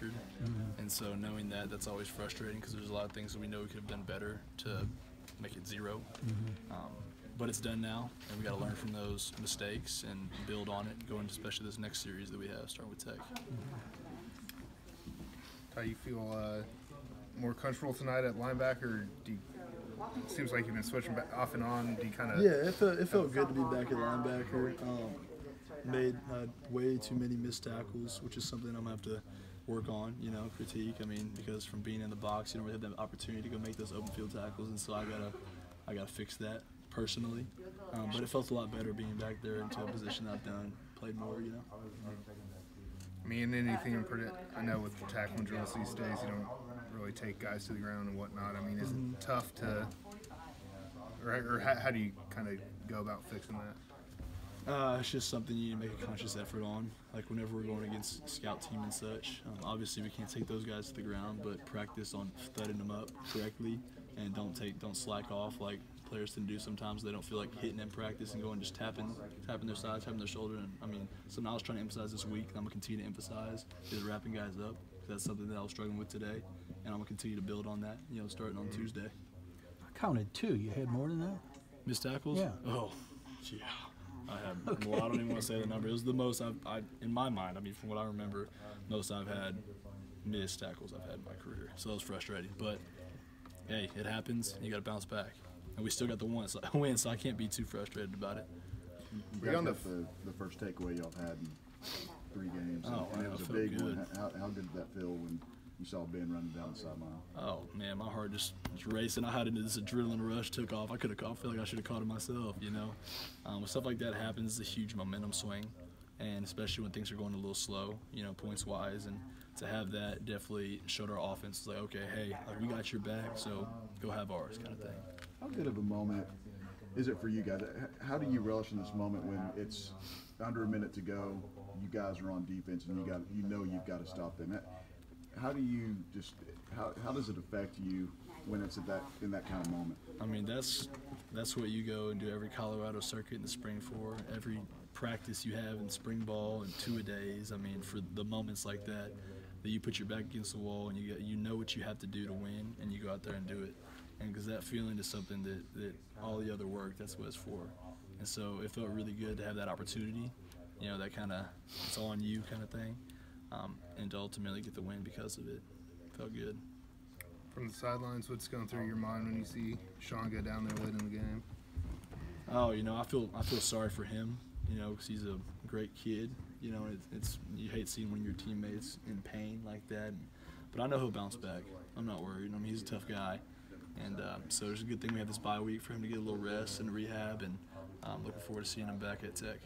record. And so knowing that, that's always frustrating because there's a lot of things that we know we could have done better to make it 0. But it's done now, and we got to learn from those mistakes and build on it, going into especially this next series that we have, starting with Tech. How you feel more comfortable tonight at linebacker? It seems like you've been switching back off and on. Do you kind of? Yeah, it felt good to be back at linebacker. Made way too many missed tackles, which is something I'm gonna have to work on. Critique. I mean, because from being in the box, you don't really have that opportunity to go make those open field tackles, and so I gotta fix that personally. But it felt a lot better being back there into a position I've played more. I mean, anything in particular, I know with tackling drills these days, you don't really take guys to the ground and whatnot. I mean, is it tough to, or how do you kind of go about fixing that? It's just something you need to make a conscious effort on. Like whenever we're going against scout team and such, obviously we can't take those guys to the ground, but practice on thudding them up correctly and don't slack off like players tend to do sometimes. They don't feel like hitting in practice and going just tapping their sides, tapping their shoulder. And I mean, something I was trying to emphasize this week, and I'm gonna continue to emphasize, is wrapping guys up. That's something that I was struggling with today, and I'm gonna continue to build on that. Starting on Tuesday. I counted 2. You had more than that? Missed tackles? Yeah. Oh, yeah. I had. Well, I don't even want to say the number. It was the most I've in my mind. I mean, from what I remember, most I've had missed tackles I've had in my career. So that was frustrating. But hey, it happens. You got to bounce back. And we still got the win, so I can't be too frustrated about it. Beyond the first takeaway y'all had in 3 games, and it was a big one. How good did that feel when you saw Ben running down the sideline? Oh man, my heart just was racing. I had this adrenaline rush, took off. I feel like I should have caught it myself. When stuff like that happens, it's a huge momentum swing, and especially when things are going a little slow, points wise, and to have that definitely showed our offense. It's like, okay, hey, like we got your back, so go have ours, kind of thing. How good of a moment is it for you guys? How do you relish in this moment when it's under a minute to go, you guys are on defense, and you've got to stop them? How do you how does it affect you when it's in that kind of moment? I mean, that's what you go and do every Colorado circuit in the spring for. Every practice you have in spring ball and 2-a-days. I mean, for the moments like that you put your back against the wall and you know what you have to do to win, and you go out there and do it. And because that feeling is something that all the other work, that's what it's for. And so it felt really good to have that opportunity, that kind of it's all on you kind of thing, and to ultimately get the win because of it. Felt good. From the sidelines, what's going through your mind when you see Sean go down there late in the game? Oh, I feel sorry for him, because he's a great kid. It's you hate seeing one of your teammates in pain like that. But I know he'll bounce back. I'm not worried. I mean, he's a tough guy. And so it's a good thing we have this bye week for him to get a little rest and rehab, and looking forward to seeing him back at Tech.